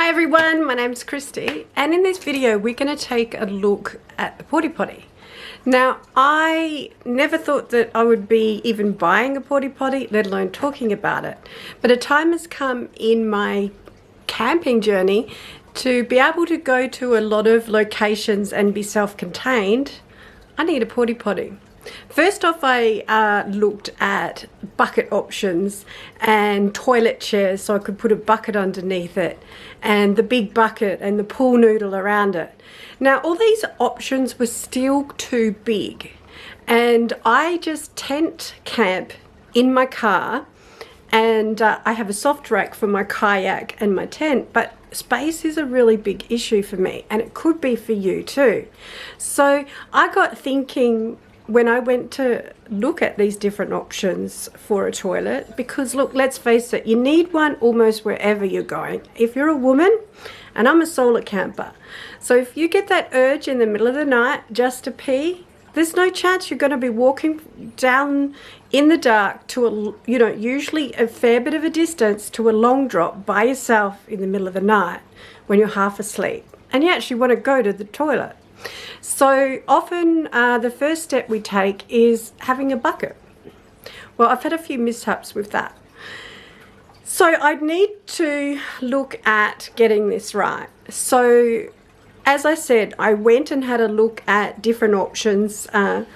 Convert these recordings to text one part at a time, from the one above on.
Hi everyone, my name's Kristie, and in this video we're going to take a look at the Porta Potti. Now, I never thought that I would be even buying a Porta Potti, let alone talking about it. But a time has come in my camping journey to be able to go to a lot of locations and be self-contained. I need a Porta Potti. First off, I looked at bucket options and toilet chairs so I could put a bucket underneath it and the big bucket and the pool noodle around it. Now, all these options were still too big, and I just tent camp in my car, and I have a soft rack for my kayak and my tent, but space is a really big issue for me, and it could be for you too. So I got thinking when I went to look at these different options for a toilet, because look, let's face it, you need one almost wherever you're going. If you're a woman, and I'm a solo camper, so if you get that urge in the middle of the night just to pee, there's no chance you're going to be walking down in the dark to a, usually a fair bit of a distance to a long drop by yourself in the middle of the night when you're half asleep and you actually want to go to the toilet. So often the first step we take is having a bucket. Well, I've had a few mishaps with that. So I'd need to look at getting this right. So as I said, I went and had a look at different options,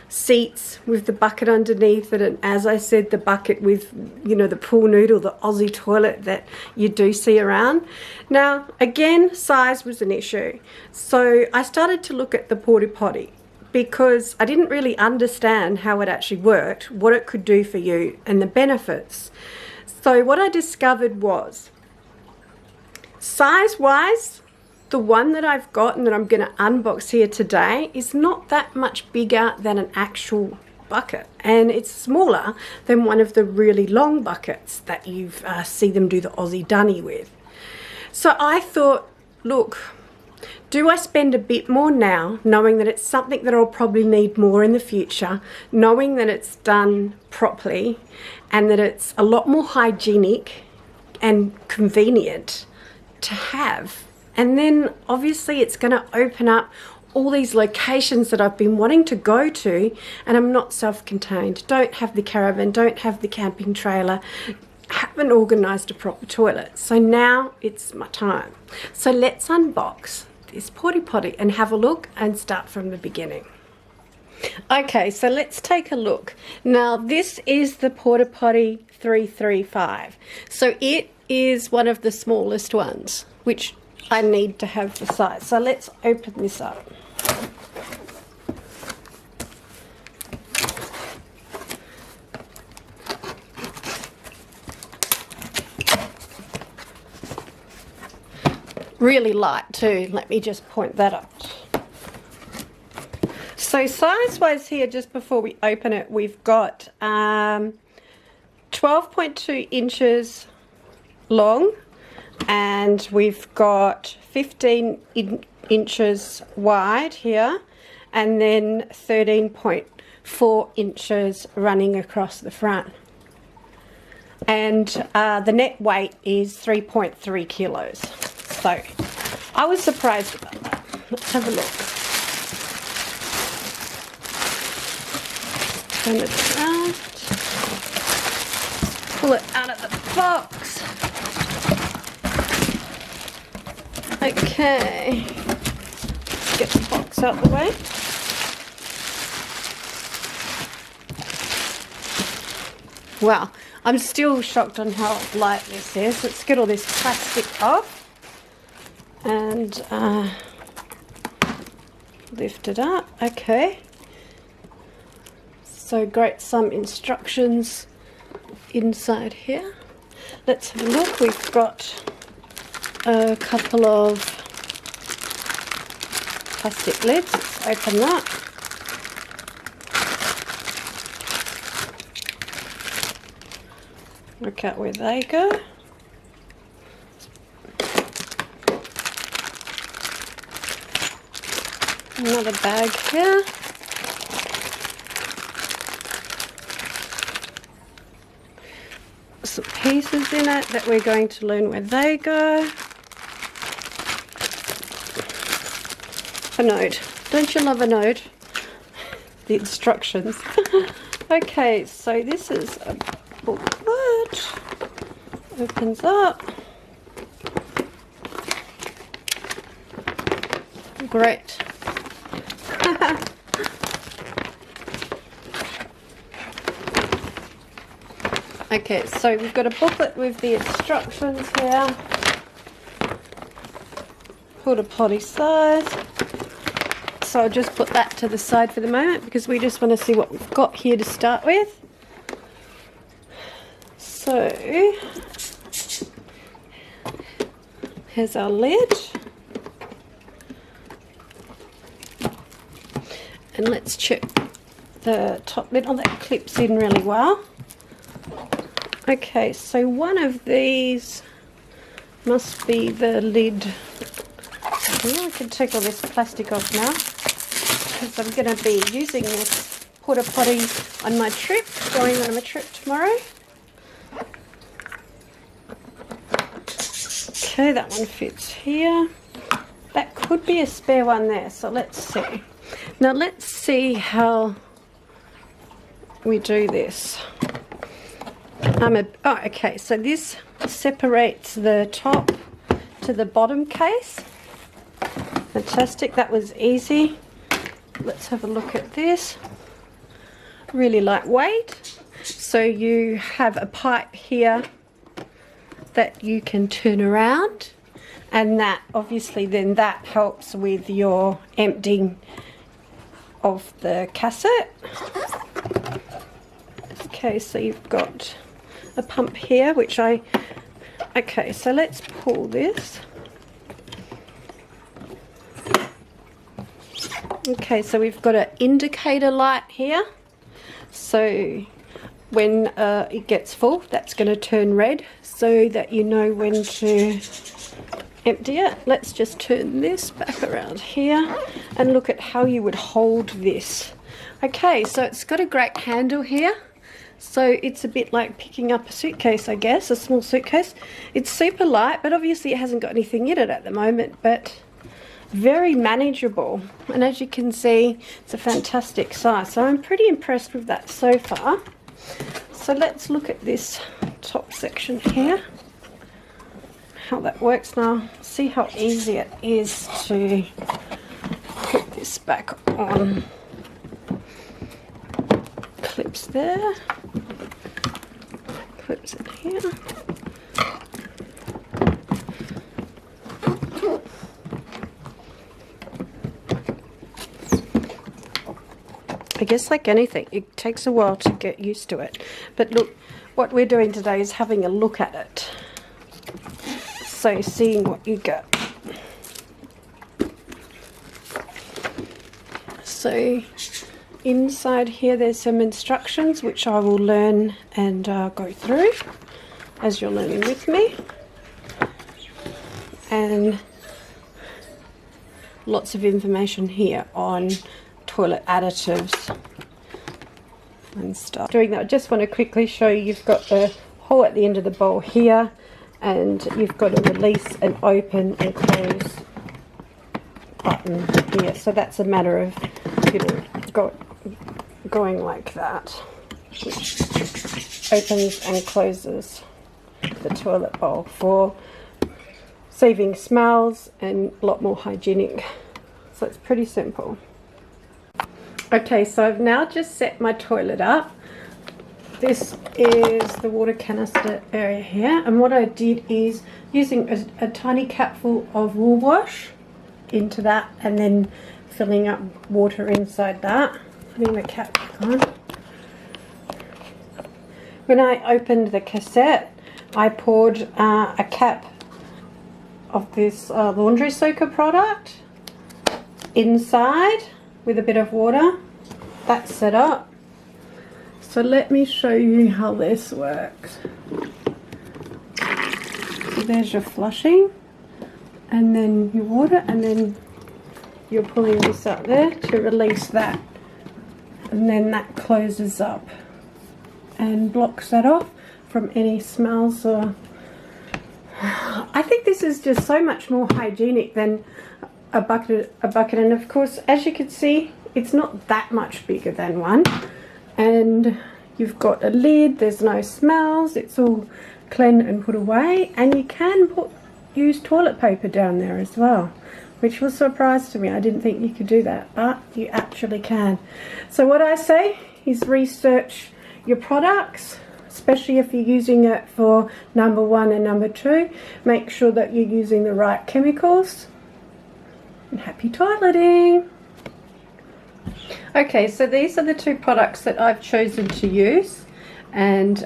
seats with the bucket underneath it, and as I said, the bucket with, the pool noodle, the Aussie toilet that you do see around. Now, again, size was an issue. So I started to look at the Porta Potti because I didn't really understand how it actually worked, what it could do for you, and the benefits. So what I discovered was, size-wise, the one that I've got and that I'm going to unbox here today is not that much bigger than an actual bucket, and it's smaller than one of the really long buckets that you see them do the Aussie dunny with. So I thought, look, do I spend a bit more now, knowing that it's something that I'll probably need more in the future, knowing that it's done properly and that it's a lot more hygienic and convenient to have? And then obviously it's going to open up all these locations that I've been wanting to go to, and I'm not self-contained, don't have the caravan, don't have the camping trailer, haven't organised a proper toilet. So now it's my time. So let's unbox this Porta Potti and have a look and start from the beginning. Okay, so let's take a look. Now this is the Porta Potti 335. So it is one of the smallest ones, which I need to have the size. So let's open this up. Really light too, let me just point that out. So size-wise here, just before we open it, we've got 12.2 inches long, and we've got 15 inches wide here, and then 13.4 inches running across the front. And the net weight is 3.3 kilos. So I was surprised about that. Let's have a look. Turn it around. Pull it out of the box. Okay, let's get the box out the way. Wow, I'm still shocked on how light this is. Let's get all this plastic off and lift it up. Okay, so great, some instructions inside here. Let's have a look. We've got a couple of plastic lids. Let's open that. Look at where they go. Another bag here. Some pieces in it that we're going to learn where they go. A node. Don't you love a node? The instructions. Okay, so this is a booklet. Opens up. Great. Okay, so we've got a booklet with the instructions here. Porta Potti size. So I'll just put that to the side for the moment because we just want to see what we've got here to start with. So here's our lid. And let's check the top lid. Oh, that clips in really well. Okay, so one of these must be the lid. I can take all this plastic off now because I'm going to be using this Porta Potti on my trip, going on a trip tomorrow. Okay, that one fits here. That could be a spare one there, so let's see. Now let's see how we do this. Okay, so this separates the top to the bottom case. Fantastic, that was easy. Let's have a look at this. Really lightweight. So you have a pipe here that you can turn around, and that obviously then that helps with your emptying of the cassette. Okay, so you've got a pump here, which okay, so let's pull this. Okay, so we've got an indicator light here. So when it gets full, that's going to turn red so that you know when to empty it. Let's just turn this back around here and look at how you would hold this. Okay, so it's got a great handle here. So it's a bit like picking up a suitcase, I guess, a small suitcase. It's super light, but obviously it hasn't got anything in it at the moment, but very manageable. And as you can see, it's a fantastic size. So I'm pretty impressed with that so far. So let's look at this top section here, how that works now. See how easy it is to put this back on. Clips there, clips in here. I guess like anything, it takes a while to get used to it. But look, what we're doing today is having a look at it. So seeing what you get. So inside here there's some instructions which I will learn and go through as you're learning with me. And lots of information here on toilet additives and stuff. Doing that, I just want to quickly show you, you've got the hole at the end of the bowl here, and you've got a release and open and close button here. So that's a matter of, you know, going like that, which opens and closes the toilet bowl for saving smells and a lot more hygienic. So it's pretty simple. Okay, so I've now just set my toilet up. This is the water canister area here, and what I did is using a tiny capful of wool wash into that and then filling up water inside that, putting the cap back on. When I opened the cassette, I poured a cap of this laundry soaker product inside with a bit of water. That's set up. So let me show you how this works. So there's your flushing, and then your water, and then you're pulling this up there to release that, and then that closes up and blocks that off from any smells. Or I think this is just so much more hygienic than a bucket, and of course, as you can see, it's not that much bigger than one. And you've got a lid, there's no smells, it's all clean and put away, and you can use toilet paper down there as well, which was a surprise to me. I didn't think you could do that, but you actually can. So what I say is research your products, especially if you're using it for number 1 and number 2. Make sure that you're using the right chemicals, and happy toileting. Okay, so these are the 2 products that I've chosen to use, and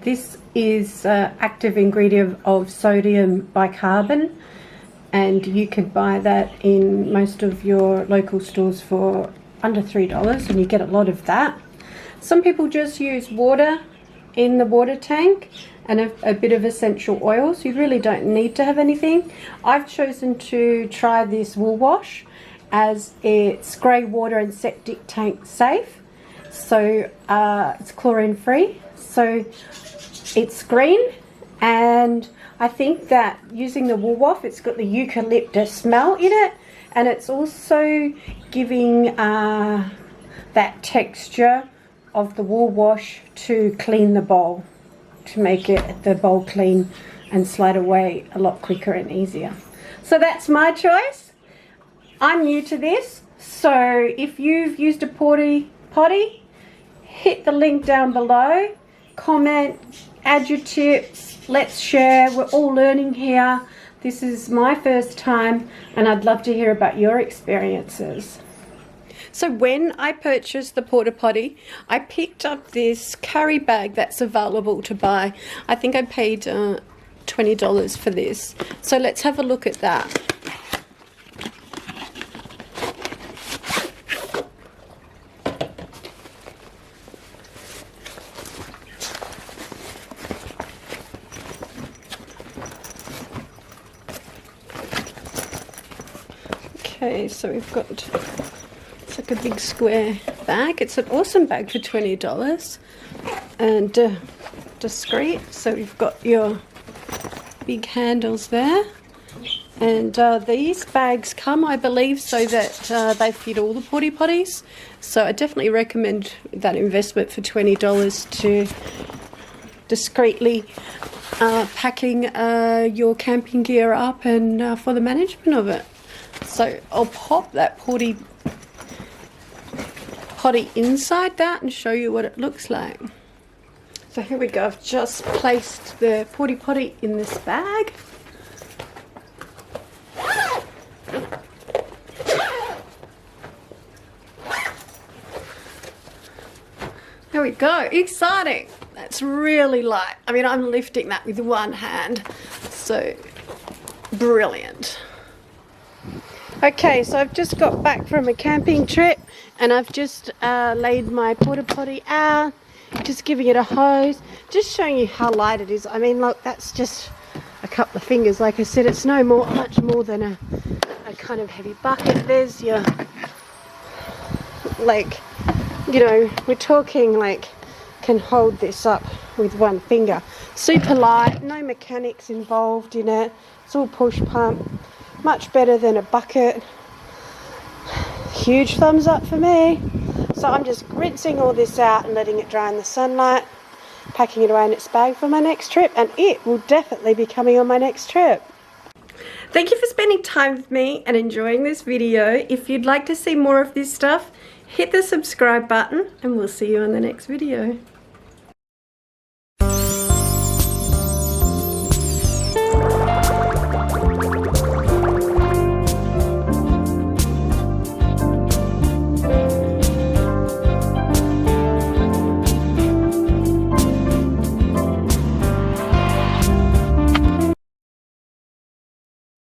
this is active ingredient of sodium bicarbonate, and you can buy that in most of your local stores for under $3, and you get a lot of that. Some people just use water in the water tank and a bit of essential oils. You really don't need to have anything. I've chosen to try this wool wash as it's grey water and septic tank safe, so it's chlorine free, so it's green. And I think that using the wool wash, it's got the eucalyptus smell in it, and it's also giving that texture of the wool wash to clean the bowl, to make the bowl clean and slide away a lot quicker and easier. So that's my choice. I'm new to this, so if you've used a Porta Potti, hit the link down below, comment, add your tips, let's share. We're all learning here. This is my first time, and I'd love to hear about your experiences. So when I purchased the Porta Potti, I picked up this carry bag that's available to buy. I think I paid $20 for this. So let's have a look at that. Okay, so we've got, it's like a big square bag. It's an awesome bag for $20 and discreet. So we've got your big handles there, and these bags come, I believe, so that they fit all the Porta Potties. So I definitely recommend that investment for $20 to discreetly packing your camping gear up and for the management of it. So I'll pop that Porta Potti inside that and show you what it looks like. So here we go. I've just placed the Porta Potti in this bag. There we go. Exciting. That's really light. I mean, I'm lifting that with one hand. So brilliant. Okay, so I've just got back from a camping trip, and I've just laid my Porta Potti out, just giving it a hose, just showing you how light it is. I mean, look, that's just a couple of fingers. Like I said, it's much more than a kind of heavy bucket. There's your, like, you know, we're talking like, can hold this up with one finger. Super light, no mechanics involved in it. It's all push pump. Much better than a bucket. Huge thumbs up for me. So I'm just rinsing all this out and letting it dry in the sunlight, packing it away in its bag for my next trip, and it will definitely be coming on my next trip. Thank you for spending time with me and enjoying this video. If you'd like to see more of this stuff, hit the subscribe button, and we'll see you on the next video.